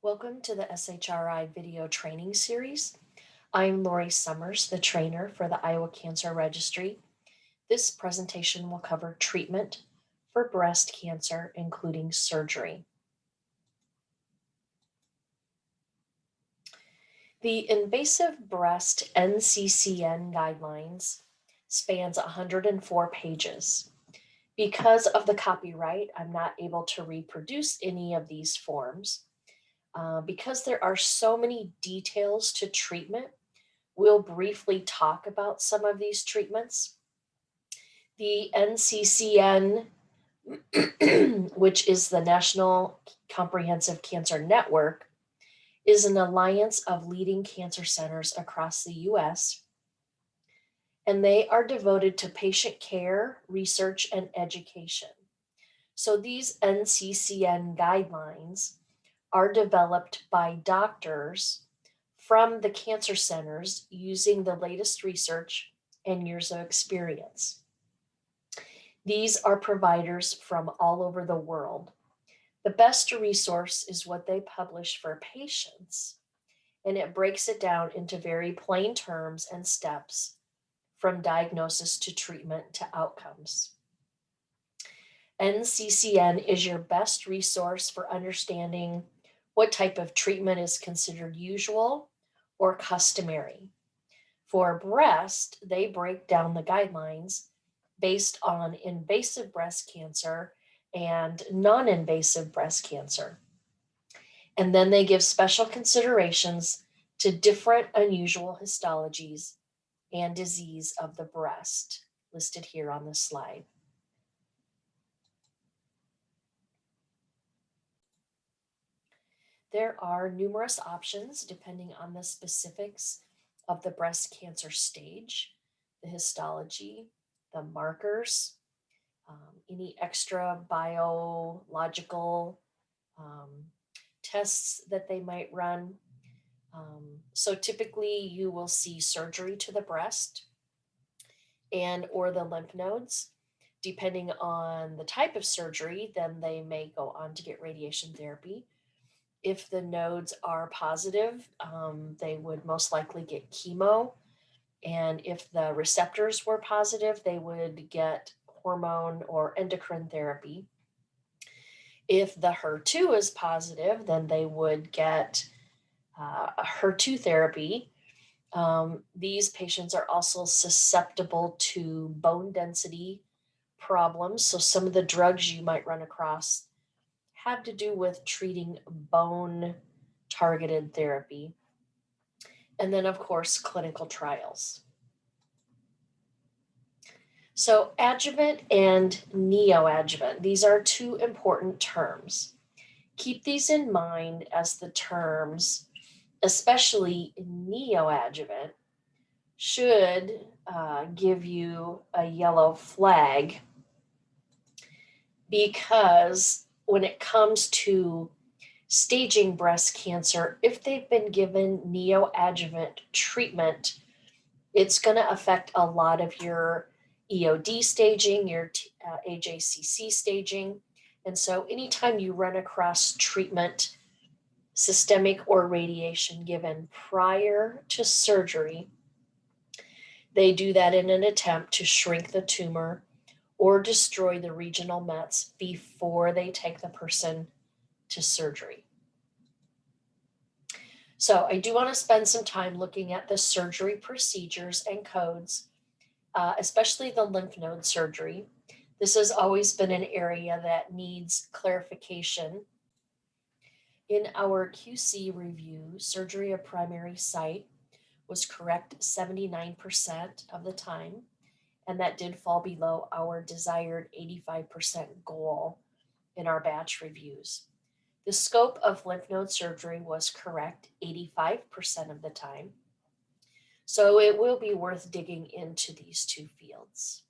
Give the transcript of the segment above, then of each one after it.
Welcome to the SHRI video training series. I'm Lori Summers, the trainer for the Iowa Cancer Registry. This presentation will cover treatment for breast cancer, including surgery. The invasive breast NCCN guidelines spans 104 pages. Because of the copyright, I'm not able to reproduce any of these forms. Because there are so many details to treatment, we'll briefly talk about some of these treatments. The NCCN, which is the National Comprehensive Cancer Network, is an alliance of leading cancer centers across the US, and they are devoted to patient care, research, and education. So these NCCN guidelines are developed by doctors from the cancer centers using the latest research and years of experience. These are providers from all over the world. The best resource is what they publish for patients, and it breaks it down into very plain terms and steps from diagnosis to treatment to outcomes. NCCN is your best resource for understanding what type of treatment is considered usual or customary. For breast, they break down the guidelines based on invasive breast cancer and non-invasive breast cancer. And then they give special considerations to different unusual histologies and disease of the breast, listed here on the slide. There are numerous options depending on the specifics of the breast cancer stage, the histology, the markers, any extra biological tests that they might run. So typically you will see surgery to the breast and or the lymph nodes. Depending on the type of surgery, then they may go on to get radiation therapy. If the nodes are positive, they would most likely get chemo. And if the receptors were positive, they would get hormone or endocrine therapy. If the HER2 is positive, then they would get HER2 therapy. These patients are also susceptible to bone density problems. So some of the drugs you might run across have to do with treating bone targeted therapy. And then, of course, clinical trials. So adjuvant and neoadjuvant, these are two important terms. Keep these in mind as the terms, especially neoadjuvant, should give you a yellow flag, because when it comes to staging breast cancer, if they've been given neoadjuvant treatment, it's going to affect a lot of your EOD staging, your AJCC staging. And so anytime you run across treatment, systemic or radiation given prior to surgery, they do that in an attempt to shrink the tumor or destroy the regional mets before they take the person to surgery. So I do want to spend some time looking at the surgery procedures and codes, especially the lymph node surgery. This has always been an area that needs clarification. In our QC review, surgery of primary site was correct 79% of the time, and that did fall below our desired 85% goal in our batch reviews. The scope of lymph node surgery was correct 85% of the time, so it will be worth digging into these two fields.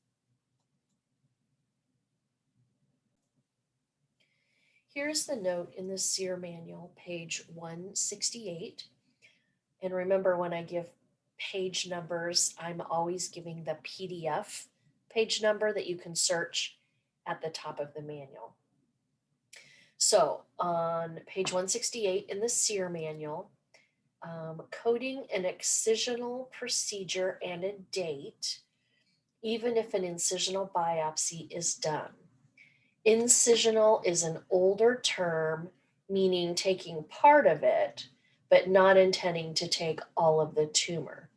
Here's the note in the SEER manual, page 168. And remember, when I give page numbers, I'm always giving the PDF page number that you can search at the top of the manual. So on page 168 in the SEER manual, coding an excisional procedure and a date, even if an incisional biopsy is done. Incisional is an older term, meaning taking part of it, but not intending to take all of the tumor.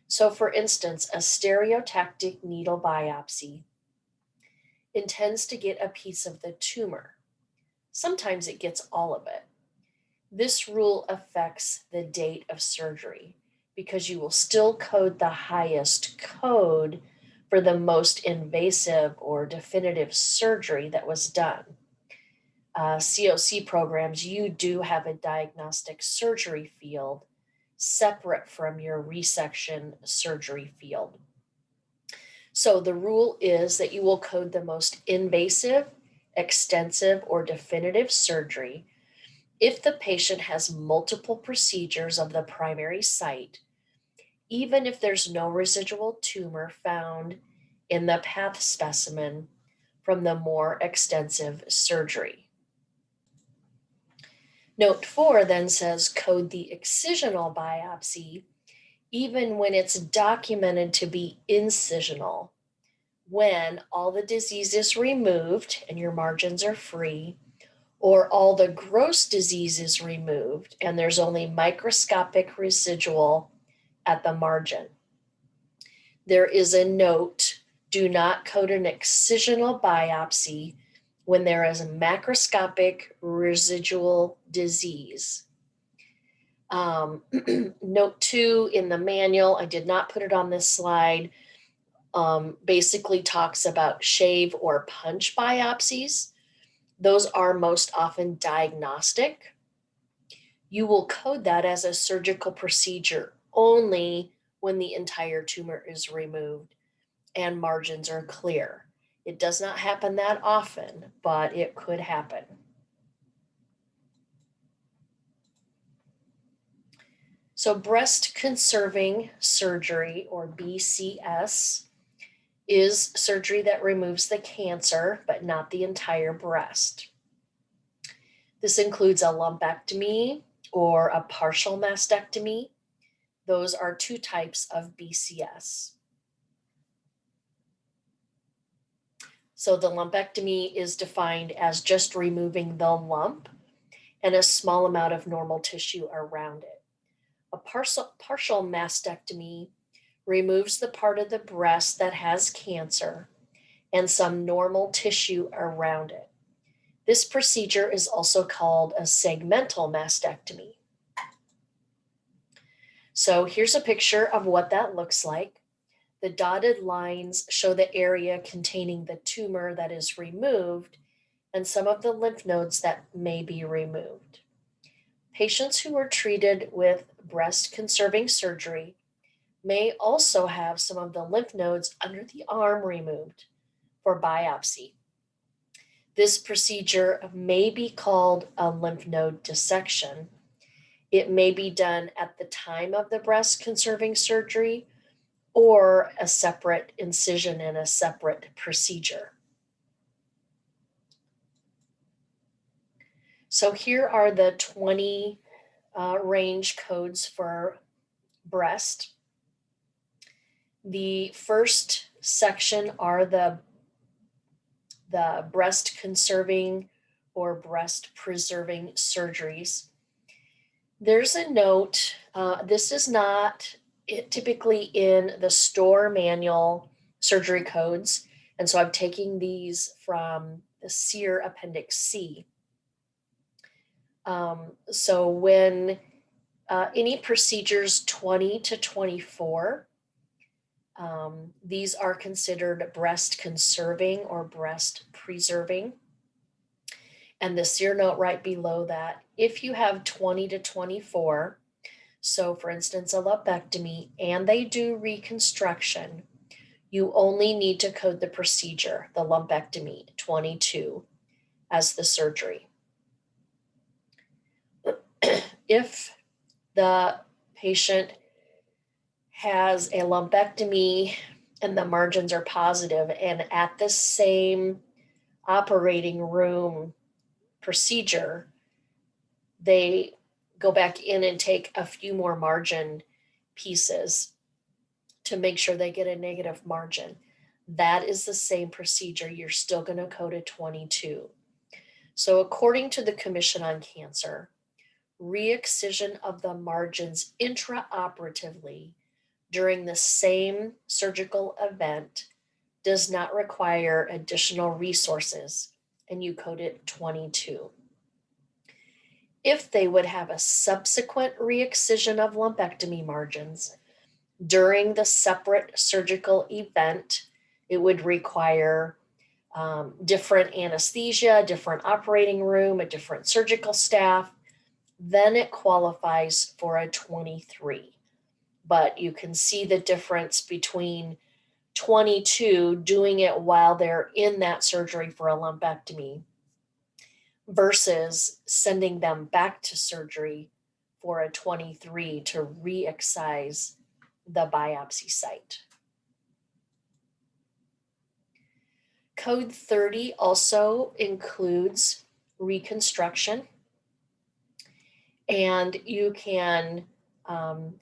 So, for instance, a stereotactic needle biopsy intends to get a piece of the tumor. Sometimes it gets all of it. This rule affects the date of surgery because you will still code the highest code for the most invasive or definitive surgery that was done. COC programs, you do have a diagnostic surgery field separate from your resection surgery field. So the rule is that you will code the most invasive, extensive, or definitive surgery if the patient has multiple procedures of the primary site, even if there's no residual tumor found in the path specimen from the more extensive surgery. Note 4 then says code the excisional biopsy even when it's documented to be incisional, when all the disease is removed and your margins are free, or all the gross disease is removed and there's only microscopic residual at the margin. There is a note, do not code an excisional biopsy when there is a macroscopic residual disease. Note 2 in the manual, I did not put it on this slide, basically talks about shave or punch biopsies. Those are most often diagnostic. You will code that as a surgical procedure only when the entire tumor is removed and margins are clear. It does not happen that often, but it could happen. So breast conserving surgery, or BCS, is surgery that removes the cancer, but not the entire breast. This includes a lumpectomy or a partial mastectomy. Those are two types of BCS. So the lumpectomy is defined as just removing the lump and a small amount of normal tissue around it. A partial mastectomy removes the part of the breast that has cancer and some normal tissue around it. This procedure is also called a segmental mastectomy. So here's a picture of what that looks like. The dotted lines show the area containing the tumor that is removed and some of the lymph nodes that may be removed. Patients who were treated with breast conserving surgery may also have some of the lymph nodes under the arm removed for biopsy. This procedure may be called a lymph node dissection. It may be done at the time of the breast conserving surgery or a separate incision in a separate procedure. So here are the 20 range codes for breast. The first section are the breast conserving or breast preserving surgeries. There's a note, this is not typically in the store manual surgery codes, and so I'm taking these from the SEER Appendix C. So when any procedures 20 to 24, these are considered breast conserving or breast preserving. And the SEER note right below that, if you have 20 to 24, so for instance, a lumpectomy, and they do reconstruction, you only need to code the procedure, the lumpectomy 22, as the surgery. If the patient has a lumpectomy and the margins are positive, and at the same operating room procedure, they go back in and take a few more margin pieces to make sure they get a negative margin. That is the same procedure. You're still going to code a 22. So according to the Commission on Cancer, re-excision of the margins intraoperatively during the same surgical event does not require additional resources, and you code it 22. If they would have a subsequent re-excision of lumpectomy margins during the separate surgical event, it would require different anesthesia, different operating room, a different surgical staff. Then it qualifies for a 23. But you can see the difference between 22 doing it while they're in that surgery for a lumpectomy versus sending them back to surgery for a 23 to re-excise the biopsy site. Code 30 also includes reconstruction, and you can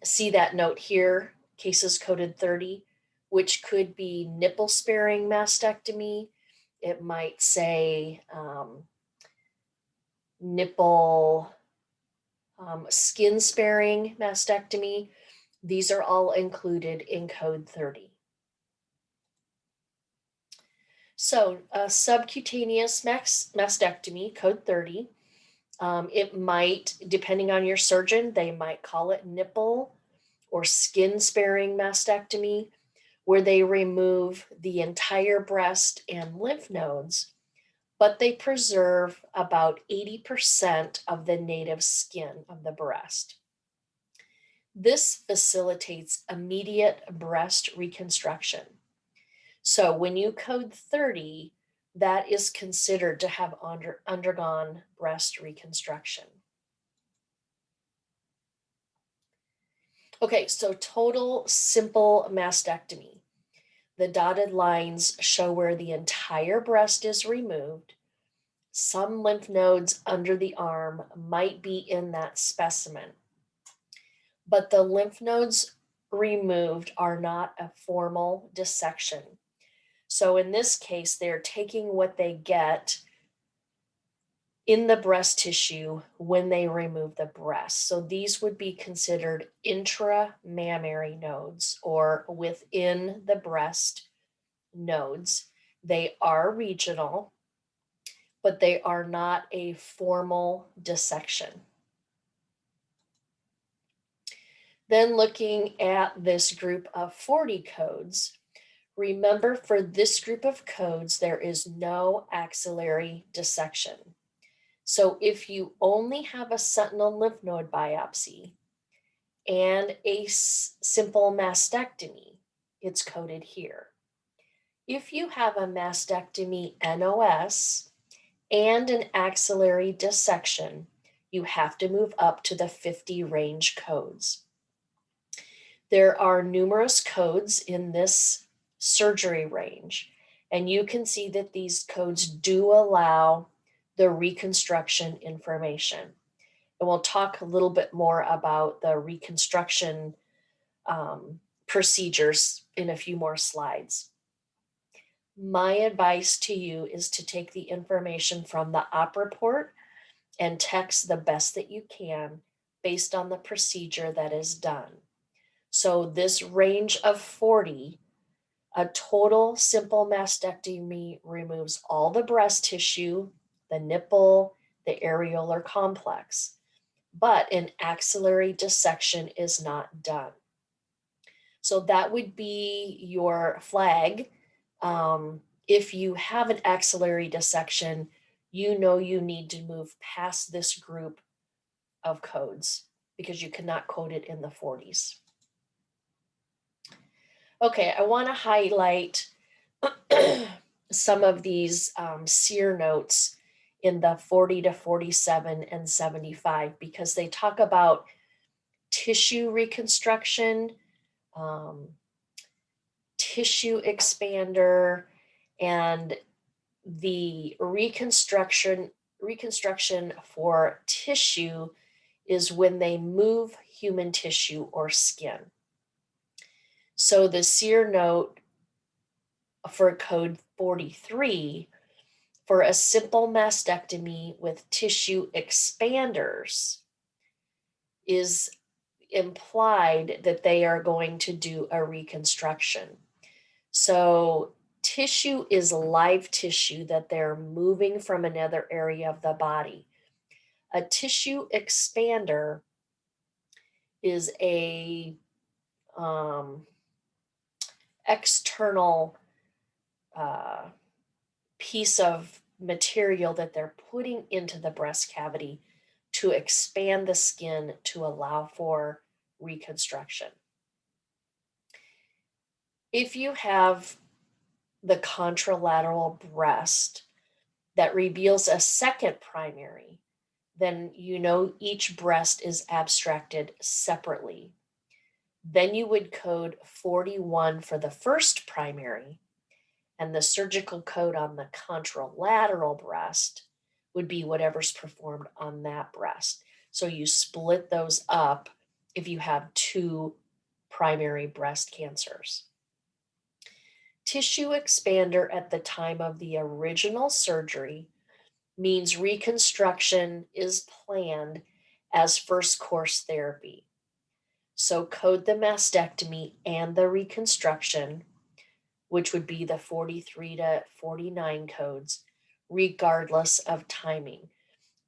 see that note here, cases coded 30, which could be nipple sparing mastectomy. It might say nipple skin sparing mastectomy. These are all included in code 30. So subcutaneous mastectomy, code 30, it might, depending on your surgeon, they might call it nipple or skin sparing mastectomy, where they remove the entire breast and lymph nodes, but they preserve about 80% of the native skin of the breast. This facilitates immediate breast reconstruction. So when you code 30, that is considered to have undergone breast reconstruction. Okay, so total simple mastectomy. The dotted lines show where the entire breast is removed. Some lymph nodes under the arm might be in that specimen, but the lymph nodes removed are not a formal dissection. So in this case, they're taking what they get in the breast tissue when they remove the breast. So these would be considered intramammary nodes or within the breast nodes. They are regional, but they are not a formal dissection. Then looking at this group of 40 codes, remember for this group of codes, there is no axillary dissection. So if you only have a sentinel lymph node biopsy and a simple mastectomy, it's coded here. If you have a mastectomy NOS and an axillary dissection, you have to move up to the 50 range codes. There are numerous codes in this surgery range, and you can see that these codes do allow the reconstruction information. And we'll talk a little bit more about the reconstruction procedures in a few more slides. My advice to you is to take the information from the op report and text the best that you can based on the procedure that is done. So this range of 40, a total simple mastectomy removes all the breast tissue, the nipple, the areolar complex, but an axillary dissection is not done. So that would be your flag. If you have an axillary dissection, you know you need to move past this group of codes because you cannot code it in the 40s. Okay, I want to highlight some of these SEER notes in the 40 to 47 and 75 because they talk about tissue reconstruction, tissue expander, and the reconstruction reconstruction for tissue is when they move human tissue or skin. So the SEER note for code 43 for a simple mastectomy with tissue expanders is implied that they are going to do a reconstruction. So tissue is live tissue that they're moving from another area of the body. A tissue expander is a external uh, piece of material that they're putting into the breast cavity to expand the skin to allow for reconstruction. If you have the contralateral breast that reveals a second primary, then you know each breast is abstracted separately. Then you would code 41 for the first primary, and the surgical code on the contralateral breast would be whatever's performed on that breast. So you split those up if you have two primary breast cancers. Tissue expander at the time of the original surgery means reconstruction is planned as first course therapy. So code the mastectomy and the reconstruction, which would be the 43 to 49 codes, regardless of timing.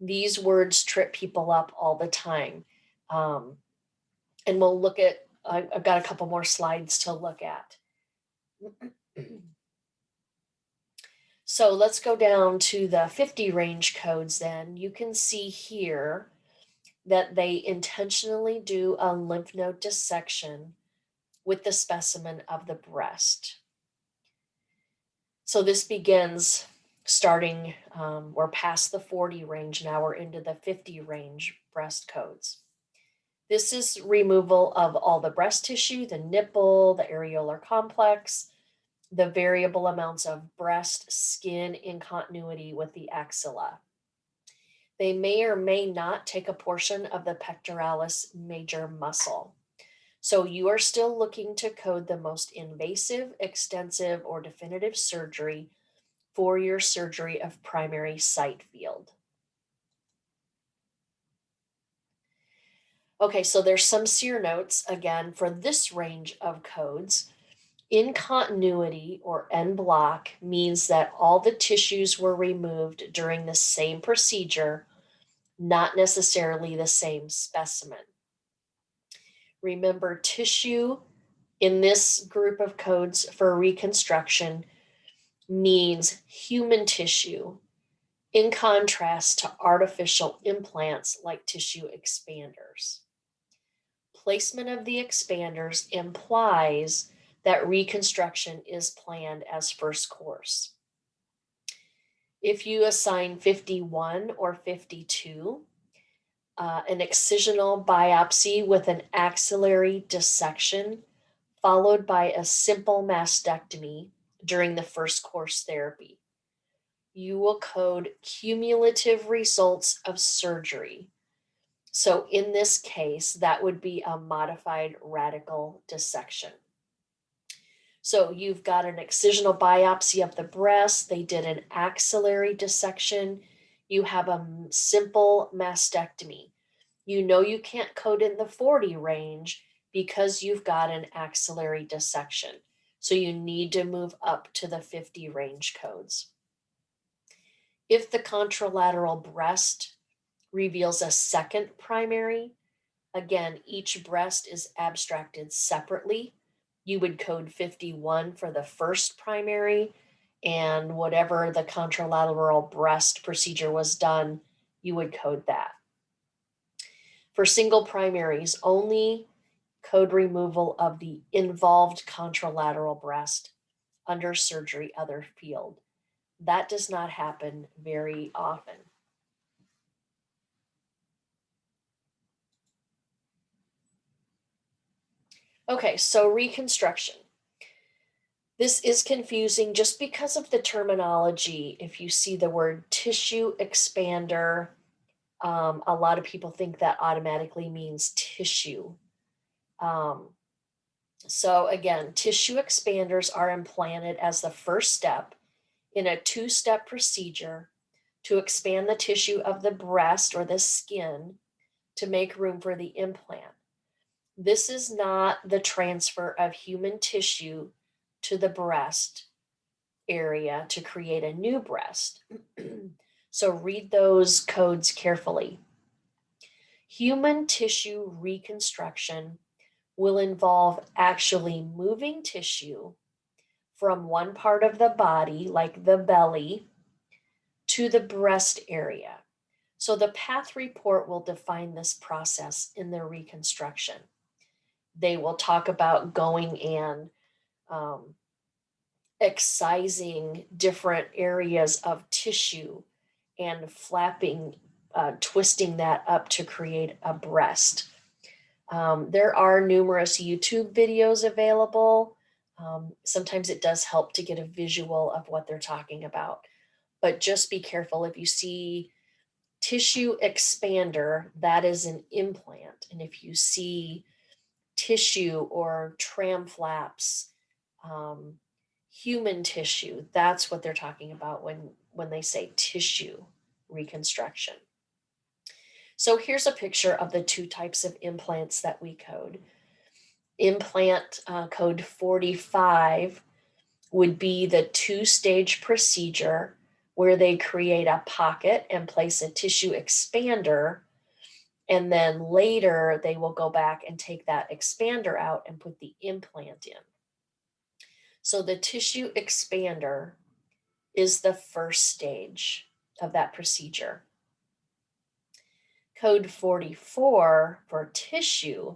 These words trip people up all the time. And we'll look at, I've got a couple more slides to look at. So let's go down to the 50 range codes then. You can see here that they intentionally do a lymph node dissection with the specimen of the breast. So this begins starting, we're past the 40 range now, we're into the 50 range breast codes. This is removal of all the breast tissue, the nipple, the areolar complex, the variable amounts of breast skin in continuity with the axilla. They may or may not take a portion of the pectoralis major muscle. So you are still looking to code the most invasive, extensive, or definitive surgery for your surgery of primary site field. Okay, so there's some SEER notes again for this range of codes. In continuity or en bloc means that all the tissues were removed during the same procedure, not necessarily the same specimen. Remember, tissue in this group of codes for reconstruction means human tissue, in contrast to artificial implants like tissue expanders. Placement of the expanders implies that reconstruction is planned as first course. If you assign 51 or 52, an excisional biopsy with an axillary dissection followed by a simple mastectomy during the first course therapy, you will code cumulative results of surgery. So in this case, that would be a modified radical dissection. So you've got an excisional biopsy of the breast. They did an axillary dissection. You have a simple mastectomy. You know you can't code in the 40 range because you've got an axillary dissection. So you need to move up to the 50 range codes. If the contralateral breast reveals a second primary, again, each breast is abstracted separately. You would code 51 for the first primary, and whatever the contralateral breast procedure was done, you would code that. For single primaries, only code removal of the involved contralateral breast under surgery other field. That does not happen very often. Okay, so reconstruction. This is confusing just because of the terminology. If you see the word tissue expander, a lot of people think that automatically means tissue. Um, so again, tissue expanders are implanted as the first step in a two-step procedure to expand the tissue of the breast or the skin to make room for the implant. This is not the transfer of human tissue to the breast area to create a new breast. So read those codes carefully. Human tissue reconstruction will involve actually moving tissue from one part of the body, like the belly, to the breast area. So the path report will define this process in their reconstruction. They will talk about going and um, excising different areas of tissue and flapping, twisting that up to create a breast. There are numerous YouTube videos available. Sometimes it does help to get a visual of what they're talking about, but just be careful. If you see tissue expander, that is an implant. And if you see tissue or tram flaps, um, human tissue, that's what they're talking about when they say tissue reconstruction. So here's a picture of the two types of implants that we code. Implant code 45 would be the two-stage procedure where they create a pocket and place a tissue expander, and then later they will go back and take that expander out and put the implant in. So the tissue expander is the first stage of that procedure. Code 44 for tissue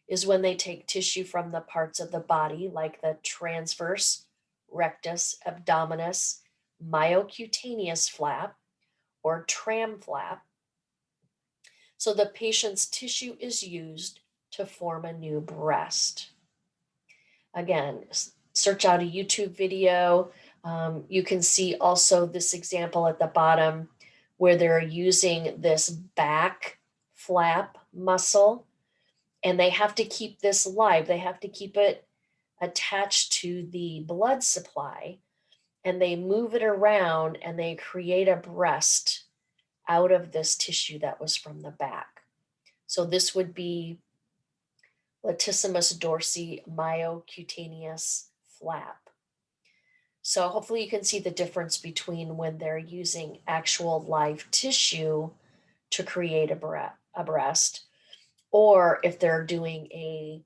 is when they take tissue from the parts of the body, like the transverse, rectus, abdominis, myocutaneous flap, or tram flap. So the patient's tissue is used to form a new breast. Again, search out a YouTube video. You can see also this example at the bottom where they're using this back flap muscle, and they have to keep this live. They have to keep it attached to the blood supply, and they move it around and they create a breast out of this tissue that was from the back. So this would be latissimus dorsi myocutaneous flap. So hopefully you can see the difference between when they're using actual live tissue to create a breast, or if they're doing a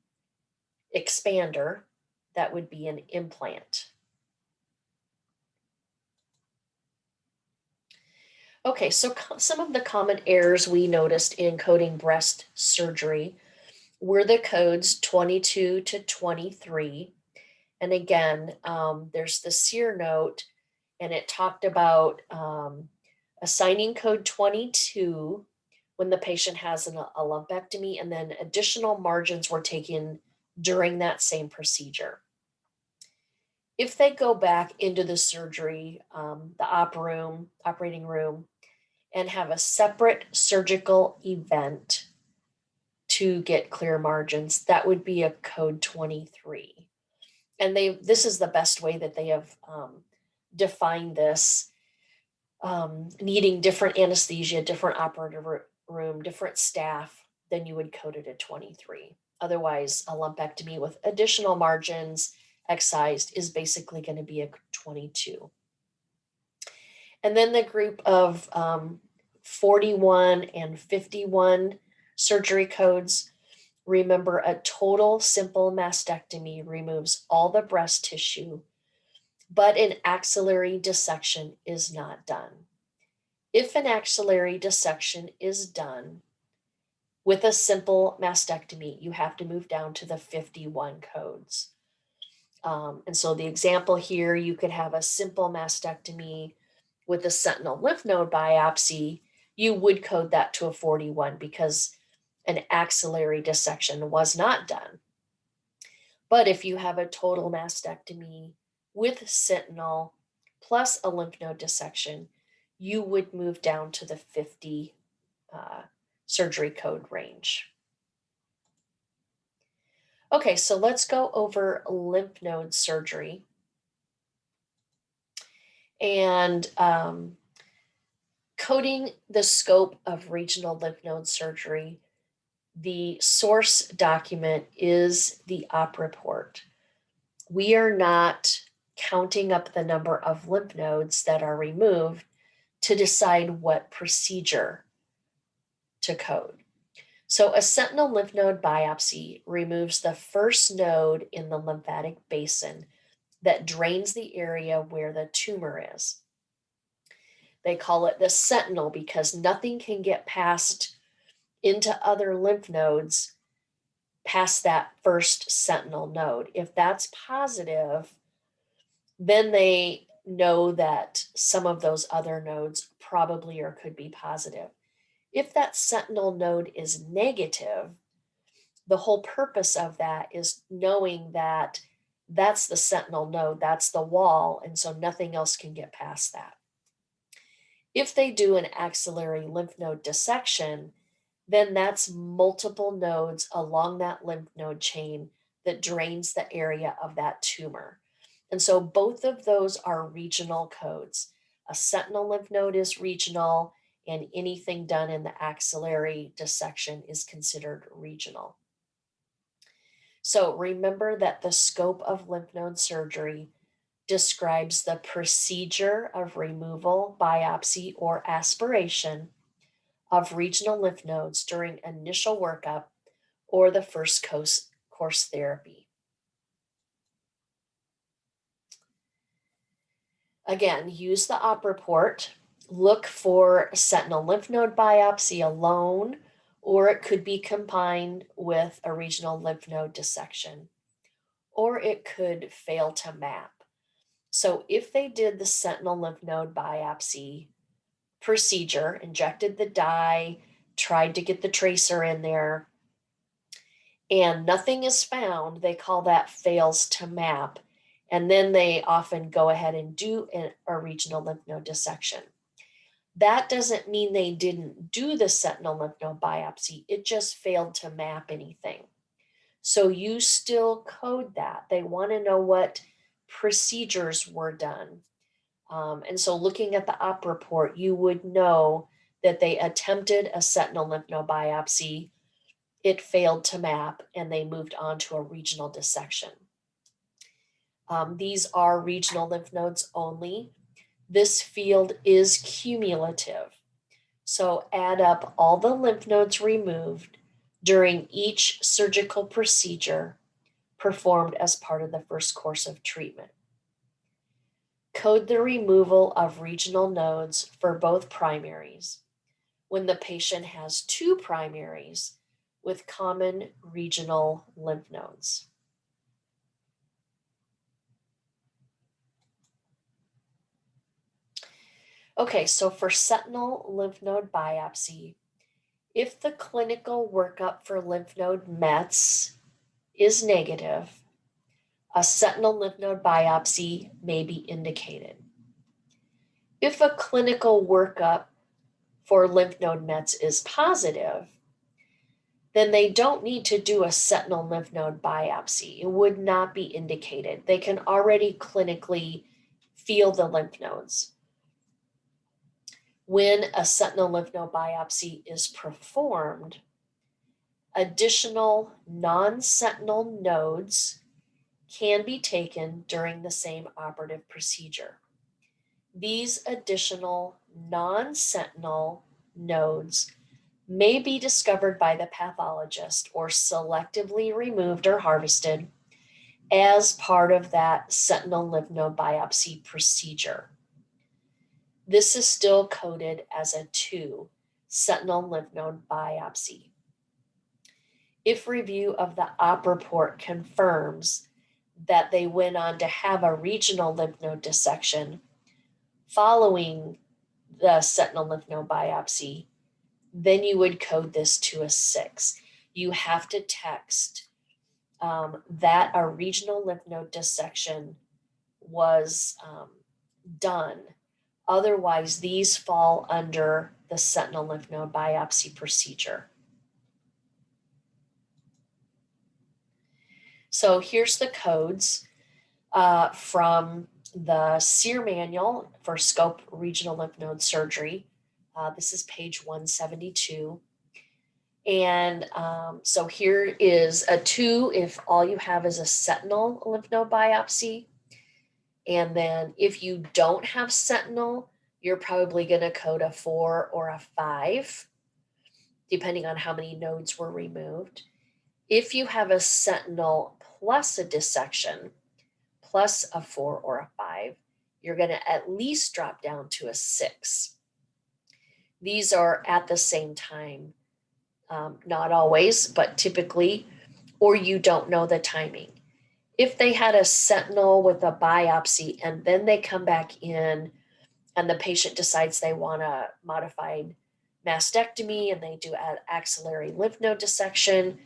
expander, that would be an implant. Okay, so some of the common errors we noticed in coding breast surgery were the codes 22 to 23. And again, there's the SEER note, and it talked about assigning code 22 when the patient has a lumpectomy, and then additional margins were taken during that same procedure. If they go back into the surgery, the operating room, and have a separate surgical event to get clear margins, that would be a code 23. And this is the best way that they have defined this, needing different anesthesia, different operative room, different staff, then you would code it at 23. Otherwise, a lumpectomy with additional margins excised is basically going to be a 22. And then the group of 41 and 51 surgery codes, remember, a total simple mastectomy removes all the breast tissue, but an axillary dissection is not done. If an axillary dissection is done with a simple mastectomy, you have to move down to the 51 codes. And so the example here, you could have a simple mastectomy with a sentinel lymph node biopsy. You would code that to a 41 because an axillary dissection was not done. But if you have a total mastectomy with sentinel plus a lymph node dissection, you would move down to the 50 surgery code range. Okay, so let's go over lymph node surgery. And coding the scope of regional lymph node surgery, the source document is the op report. We are not counting up the number of lymph nodes that are removed to decide what procedure to code. So a sentinel lymph node biopsy removes the first node in the lymphatic basin that drains the area where the tumor is. They call it the sentinel because nothing can get passed into other lymph nodes past that first sentinel node. If that's positive, then they know that some of those other nodes probably or could be positive. If that sentinel node is negative, the whole purpose of that is knowing that that's the sentinel node, that's the wall, and so nothing else can get past that. If they do an axillary lymph node dissection, then that's multiple nodes along that lymph node chain that drains the area of that tumor. And so both of those are regional codes. A sentinel lymph node is regional, and anything done in the axillary dissection is considered regional. So remember that the scope of lymph node surgery describes the procedure of removal, biopsy, or aspiration of regional lymph nodes during initial workup or the first course therapy. Again, use the op report. Look for sentinel lymph node biopsy alone, or it could be combined with a regional lymph node dissection, or it could fail to map. So if they did the sentinel lymph node biopsy procedure, injected the dye, tried to get the tracer in there, and nothing is found, they call that fails to map. And then they often go ahead and do a regional lymph node dissection. That doesn't mean they didn't do the sentinel lymph node biopsy, it just failed to map anything. So you still code that. They want to know what procedures were done. And so looking at the op report, you would know that they attempted a sentinel lymph node biopsy, it failed to map, and they moved on to a regional dissection. These are regional lymph nodes only. This field is cumulative. So add up all the lymph nodes removed during each surgical procedure performed as part of the first course of treatment. Code the removal of regional nodes for both primaries when the patient has two primaries with common regional lymph nodes. Okay, so for sentinel lymph node biopsy, if the clinical workup for lymph node Mets is negative, a sentinel lymph node biopsy may be indicated. If a clinical workup for lymph node Mets is positive, then they don't need to do a sentinel lymph node biopsy. It would not be indicated. They can already clinically feel the lymph nodes. When a sentinel lymph node biopsy is performed, additional non-sentinel nodes can be taken during the same operative procedure. These additional non-sentinel nodes may be discovered by the pathologist or selectively removed or harvested as part of that sentinel lymph node biopsy procedure. This is still coded as a 2, sentinel lymph node biopsy. If review of the op report confirms that they went on to have a regional lymph node dissection following the sentinel lymph node biopsy, then you would code this to a 6. You have to text that a regional lymph node dissection was done. Otherwise, these fall under the sentinel lymph node biopsy procedure. So here's the codes from the SHRI manual for scope regional lymph node surgery. This is page 172. And so here is a 2 if all you have is a sentinel lymph node biopsy. And then if you don't have sentinel, you're probably going to code a 4 or a 5, depending on how many nodes were removed. If you have a sentinel plus a dissection, plus a 4 or a 5, you're going to at least drop down to a 6. These are at the same time, not always, but typically, or you don't know the timing. If they had a sentinel with a biopsy and then they come back in and the patient decides they want a modified mastectomy and they do an axillary lymph node dissection,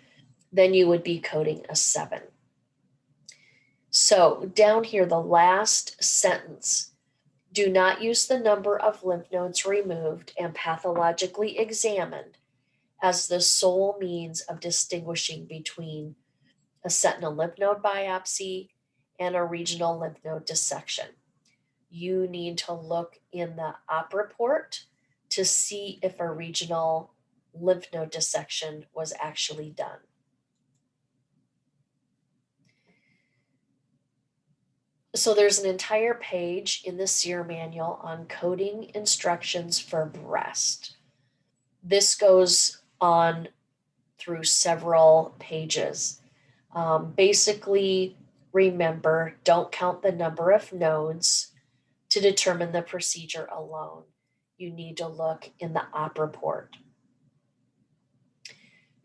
then you would be coding a 7. So down here, the last sentence, do not use the number of lymph nodes removed and pathologically examined as the sole means of distinguishing between a sentinel lymph node biopsy and a regional lymph node dissection. You need to look in the op report to see if a regional lymph node dissection was actually done. So there's an entire page in the SHRI manual on coding instructions for breast. This goes on through several pages. Basically, remember, don't count the number of nodes to determine the procedure alone. You need to look in the op report.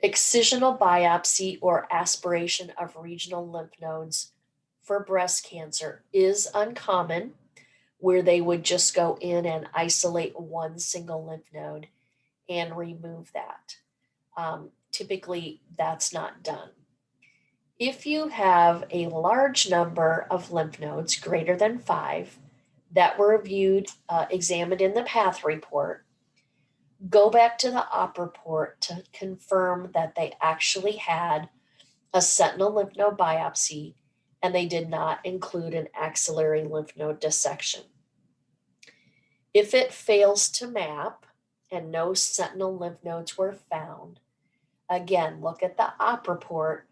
Excisional biopsy or aspiration of regional lymph nodes for breast cancer is uncommon, where they would just go in and isolate one single lymph node and remove that. Typically, that's not done. If you have a large number of lymph nodes, greater than 5, that were examined in the path report, go back to the op report to confirm that they actually had a sentinel lymph node biopsy and they did not include an axillary lymph node dissection. If it fails to map and no sentinel lymph nodes were found, again, look at the op report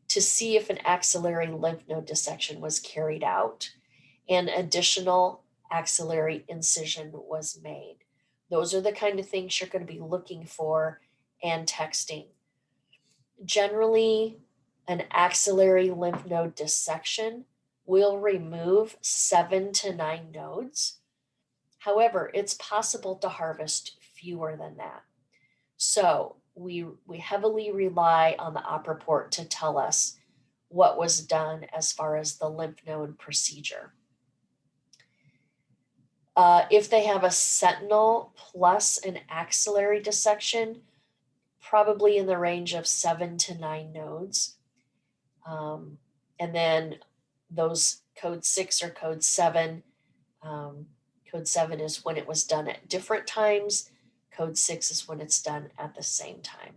to see if an axillary lymph node dissection was carried out and additional axillary incision was made. Those are the kind of things you're going to be looking for and texting. Generally, an axillary lymph node dissection will remove 7 to 9 nodes. However, it's possible to harvest fewer than that. So we heavily rely on the op report to tell us what was done as far as the lymph node procedure. If they have a sentinel plus an axillary dissection, probably in the range of 7 to 9 nodes. And then those code 6 or code 7. Code 7 is when it was done at different times. Code 6 is when it's done at the same time.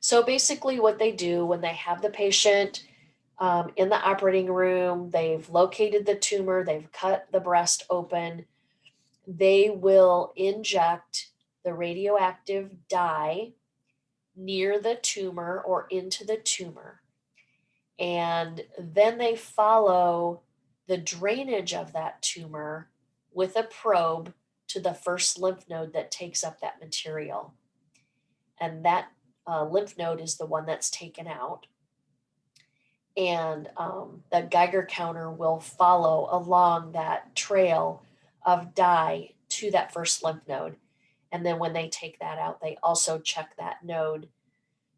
So basically what they do when they have the patient in the operating room, they've located the tumor, they've cut the breast open, they will inject the radioactive dye near the tumor or into the tumor. And then they follow the drainage of that tumor with a probe to the first lymph node that takes up that material. And that lymph node is the one that's taken out. And the Geiger counter will follow along that trail of dye to that first lymph node. And then when they take that out, they also check that node,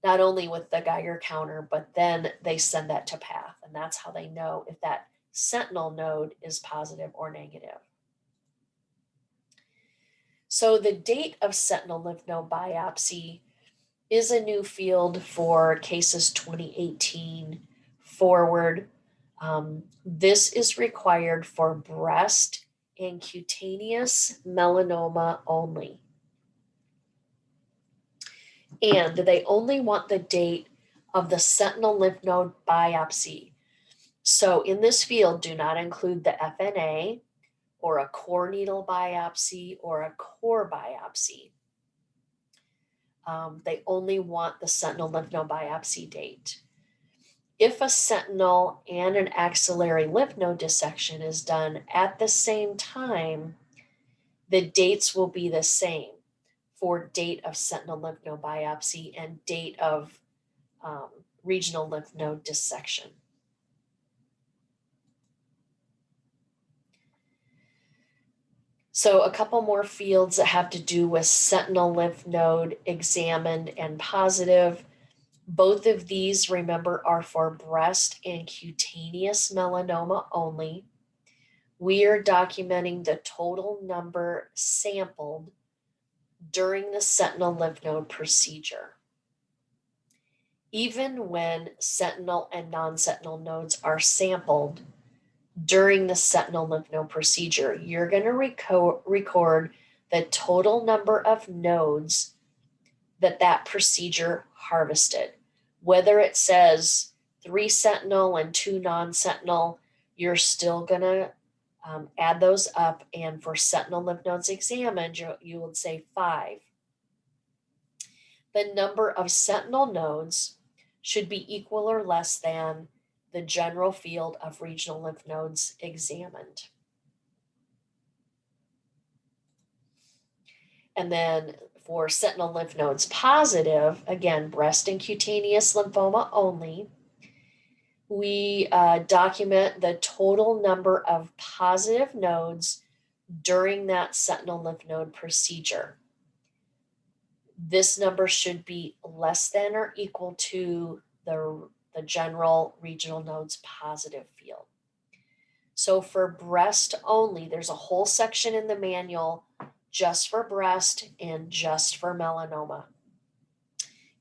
not only with the Geiger counter, but then they send that to path. And that's how they know if that sentinel node is positive or negative. So the date of sentinel lymph node biopsy is a new field for cases 2018 forward. This is required for breast and cutaneous melanoma only. And they only want the date of the sentinel lymph node biopsy. So in this field, do not include the FNA or a core needle biopsy or a core biopsy. They only want the sentinel lymph node biopsy date. If a sentinel and an axillary lymph node dissection is done at the same time, the dates will be the same for date of sentinel lymph node biopsy and date of regional lymph node dissection. So a couple more fields that have to do with sentinel lymph node examined and positive. Both of these, remember, are for breast and cutaneous melanoma only. We are documenting the total number sampled during the sentinel lymph node procedure. Even when sentinel and non-sentinel nodes are sampled during the sentinel lymph node procedure, you're going to record the total number of nodes that procedure harvested. Whether it says 3 sentinel and 2 non-sentinel, you're still going to add those up. And for sentinel lymph nodes examined, you would say 5. The number of sentinel nodes should be equal or less than the general field of regional lymph nodes examined. And then for sentinel lymph nodes positive, again, breast and cutaneous lymphoma only, we document the total number of positive nodes during that sentinel lymph node procedure. This number should be less than or equal to the general regional nodes positive field. So for breast only, there's a whole section in the manual just for breast and just for melanoma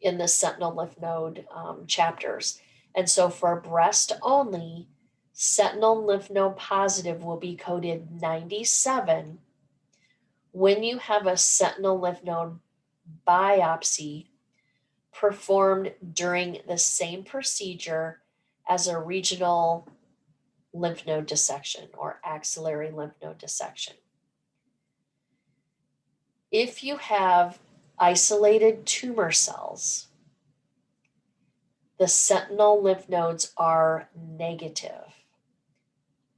in the sentinel lymph node chapters. And so for breast only, sentinel lymph node positive will be coded 97 when you have a sentinel lymph node biopsy performed during the same procedure as a regional lymph node dissection or axillary lymph node dissection. If you have isolated tumor cells, the sentinel lymph nodes are negative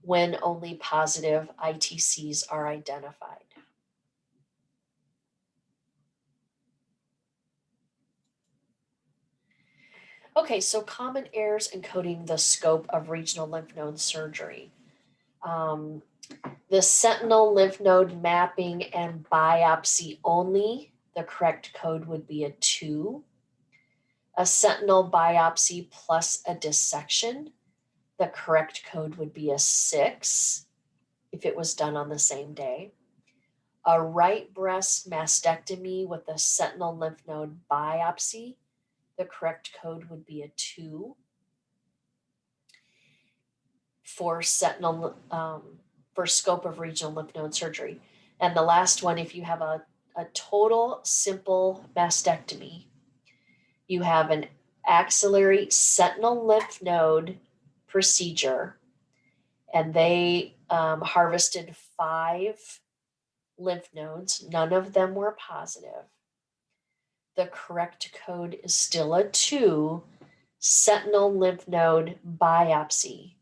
when only positive ITCs are identified. Okay, so common errors encoding the scope of regional lymph node surgery. The sentinel lymph node mapping and biopsy only, the correct code would be a 2. A sentinel biopsy plus a dissection, the correct code would be a 6 if it was done on the same day. A right breast mastectomy with a sentinel lymph node biopsy, the correct code would be a 2. For sentinel, for scope of regional lymph node surgery. And the last one, if you have a total simple mastectomy, you have an axillary sentinel lymph node procedure, and they harvested 5 lymph nodes. None of them were positive. The correct code is still a 2, sentinel lymph node biopsy,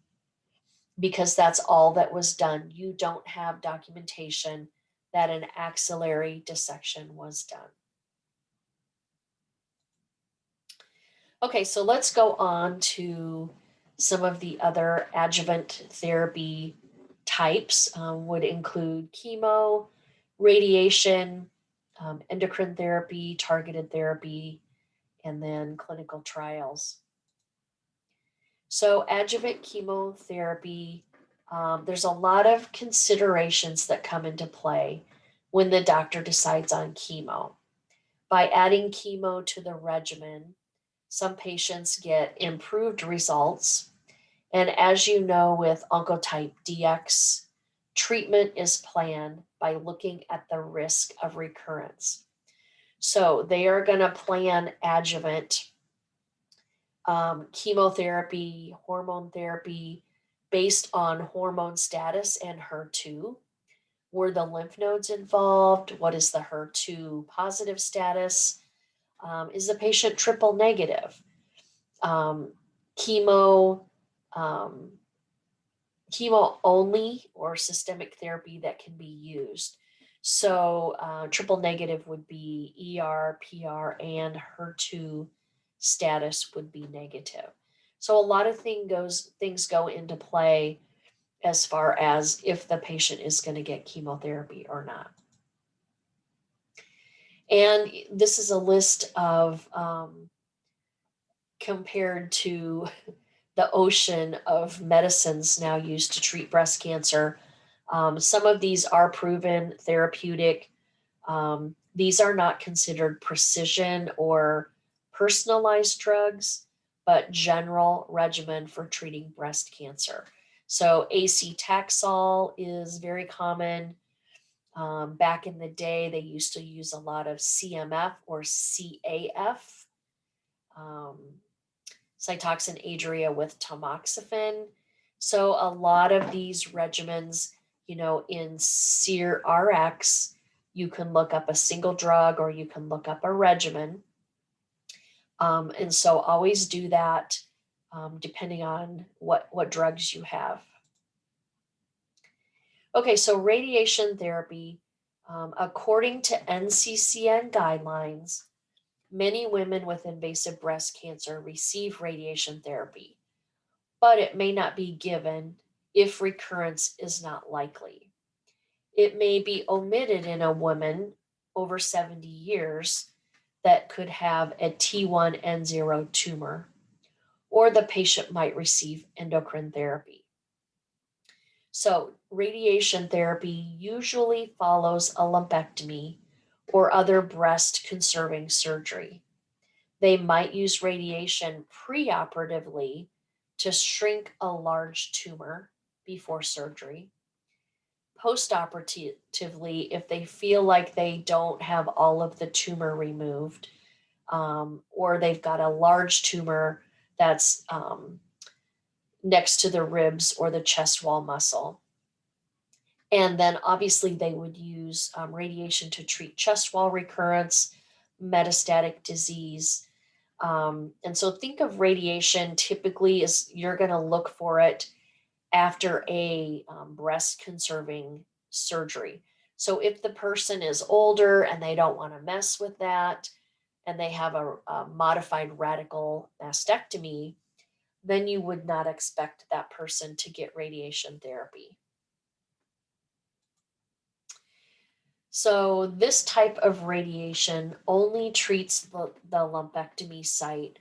because that's all that was done. You don't have documentation that an axillary dissection was done. Okay, so let's go on to some of the other adjuvant therapy types. Would include chemo, radiation, endocrine therapy, targeted therapy, and then clinical trials. So adjuvant chemotherapy, there's a lot of considerations that come into play when the doctor decides on chemo. By adding chemo to the regimen, some patients get improved results And as you know, with Oncotype DX, treatment is planned by looking at the risk of recurrence. So they are going to plan adjuvant chemotherapy, hormone therapy based on hormone status and HER2. Were the lymph nodes involved? What is the HER2 positive status? Is the patient triple negative? Um, chemo, um, chemo only, or systemic therapy that can be used. So triple negative would be ER, PR, and HER2 status would be negative. So a lot of things go into play as far as if the patient is going to get chemotherapy or not. And this is a list of compared to the ocean of medicines now used to treat breast cancer. Some of these are proven therapeutic. These are not considered precision or personalized drugs, but general regimen for treating breast cancer. So AC Taxol is very common. Back in the day, they used to use a lot of CMF or CAF. Um, Cytoxin adria with tamoxifen. So a lot of these regimens, in SEER-RX, you can look up a single drug or you can look up a regimen. And so always do that depending on what drugs you have. Okay, so radiation therapy, according to NCCN guidelines, many women with invasive breast cancer receive radiation therapy, but it may not be given if recurrence is not likely. It may be omitted in a woman over 70 years that could have a T1N0 tumor, or the patient might receive endocrine therapy. So, radiation therapy usually follows a lumpectomy or other breast conserving surgery. They might use radiation preoperatively to shrink a large tumor before surgery. Postoperatively, if they feel like they don't have all of the tumor removed, or they've got a large tumor that's next to the ribs or the chest wall muscle. And then obviously they would use radiation to treat chest wall recurrence, metastatic disease. And so think of radiation typically as you're going to look for it after a breast conserving surgery. So if the person is older and they don't want to mess with that, and they have a modified radical mastectomy, then you would not expect that person to get radiation therapy. So this type of radiation only treats the lumpectomy site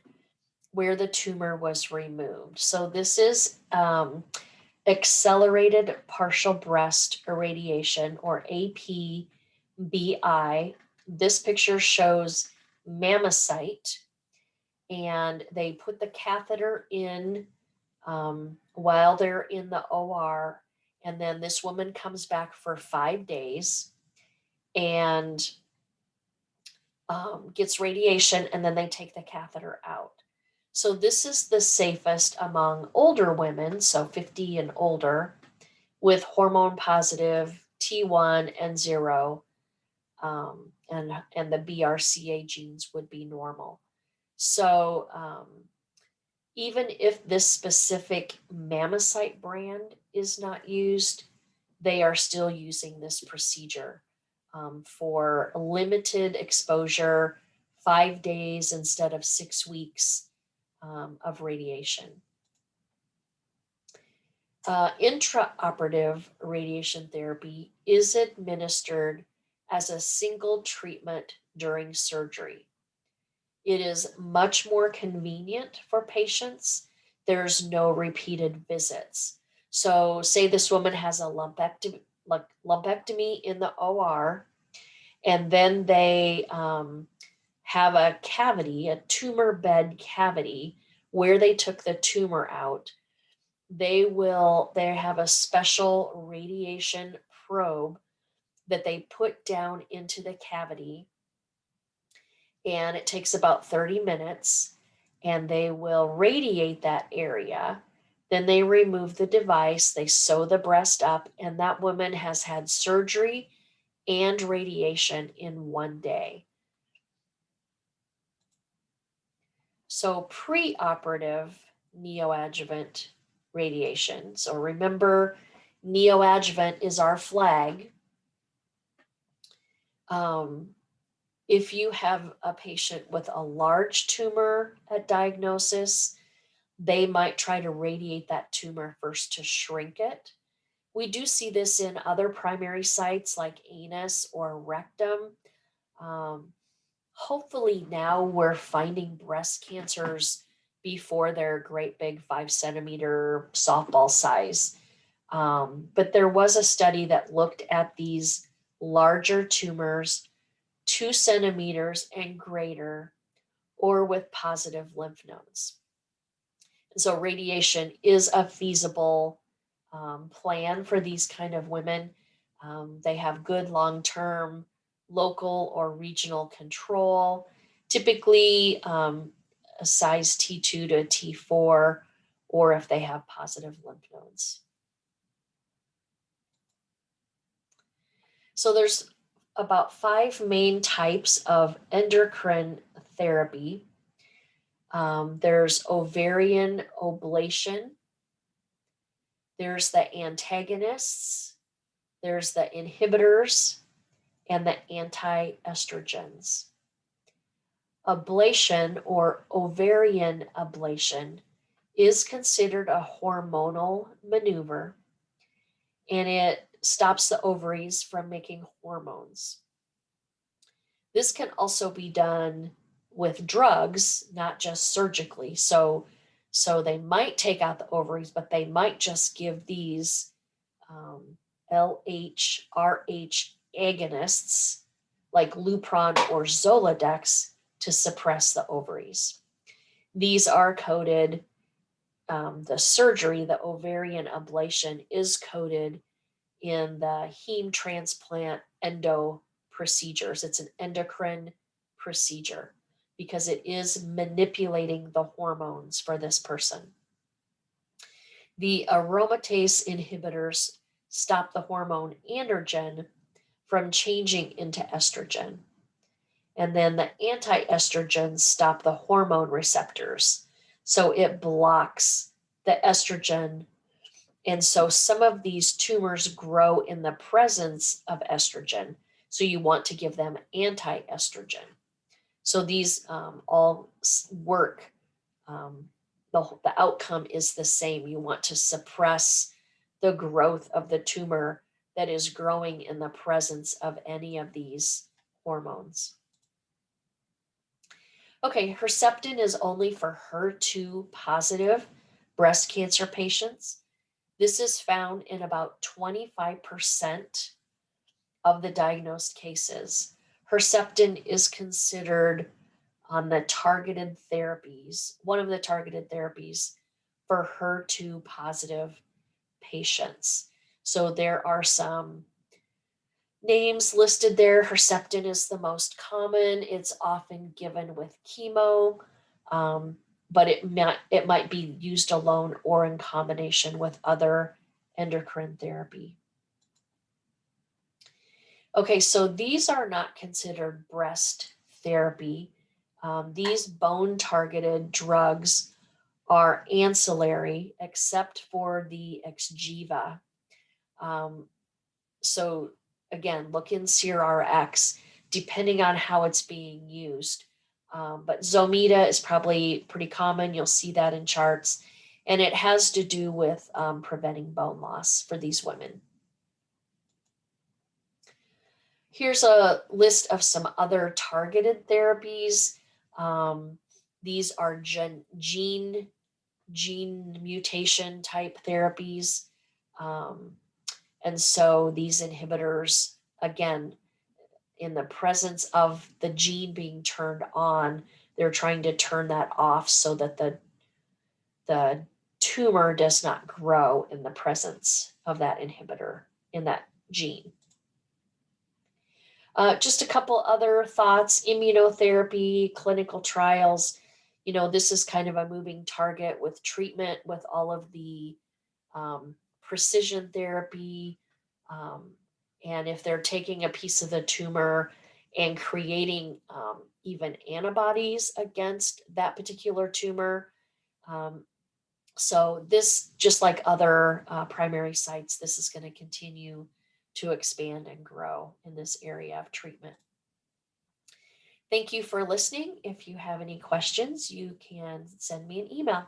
where the tumor was removed. So this is accelerated partial breast irradiation, or APBI. This picture shows mammocyte, and they put the catheter in while they're in the OR, and then this woman comes back for 5 days and gets radiation, and then they take the catheter out. So this is the safest among older women, so 50 and older, with hormone positive T1 and 0, and the BRCA genes would be normal. So even if this specific mammocyte brand is not used, they are still using this procedure for limited exposure, 5 days instead of 6 weeks of radiation. Intraoperative radiation therapy is administered as a single treatment during surgery. It is much more convenient for patients. There's no repeated visits. So, say this woman has a lumpectomy in the OR, and then they have a cavity, a tumor bed cavity, where they took the tumor out. they have a special radiation probe that they put down into the cavity, and it takes about 30 minutes, and they will radiate that area. Then they remove the device, they sew the breast up, and that woman has had surgery and radiation in one day. So, preoperative neoadjuvant radiation. So, remember, neoadjuvant is our flag. Um, if you have a patient with a large tumor at diagnosis, they might try to radiate that tumor first to shrink it. We do see this in other primary sites like anus or rectum. Um, Hopefully, now we're finding breast cancers before they're great big 5 centimeter softball size. But there was a study that looked at these larger tumors, 2 centimeters and greater, or with positive lymph nodes. And so radiation is a feasible plan for these kind of women. They have good long-term local or regional control, typically a size T2 to T4, or if they have positive lymph nodes. So there's about 5 main types of endocrine therapy. There's ovarian ablation, there's the antagonists, there's the inhibitors, and the anti-estrogens. Ablation or ovarian ablation is considered a hormonal maneuver, and it stops the ovaries from making hormones. This can also be done with drugs, not just surgically. So they might take out the ovaries, but they might just give these LHRH agonists like Lupron or Zoladex to suppress the ovaries. These are coded, the surgery, the ovarian ablation, is coded in the heme transplant endo procedures. It's an endocrine procedure because it is manipulating the hormones for this person. The aromatase inhibitors stop the hormone androgen from changing into estrogen. And then the anti-estrogens stop the hormone receptors. So it blocks the estrogen. And so some of these tumors grow in the presence of estrogen. So you want to give them anti-estrogen. So these all work. The outcome is the same. You want to suppress the growth of the tumor that is growing in the presence of any of these hormones. Okay, Herceptin is only for HER2 positive breast cancer patients. This is found in about 25% of the diagnosed cases. Herceptin is considered on the targeted therapies, one of the targeted therapies for HER2 positive patients. So there are some names listed there. Herceptin is the most common. It's often given with chemo, but it might be used alone or in combination with other endocrine therapy. Okay, so these are not considered breast therapy. These bone-targeted drugs are ancillary, except for the Xgeva. So again, look in CRRX, depending on how it's being used. But Zometa is probably pretty common. You'll see that in charts. And it has to do with preventing bone loss for these women. Here's a list of some other targeted therapies. These are gene mutation type therapies. And so these inhibitors, again, in the presence of the gene being turned on, they're trying to turn that off so that the tumor does not grow in the presence of that inhibitor in that gene. Just a couple other thoughts: immunotherapy, clinical trials. This is kind of a moving target with treatment, with all of the precision therapy. Um, and if they're taking a piece of the tumor and creating even antibodies against that particular tumor. Um, so this, just like other primary sites, this is going to continue to expand and grow in this area of treatment. Thank you for listening. If you have any questions, you can send me an email.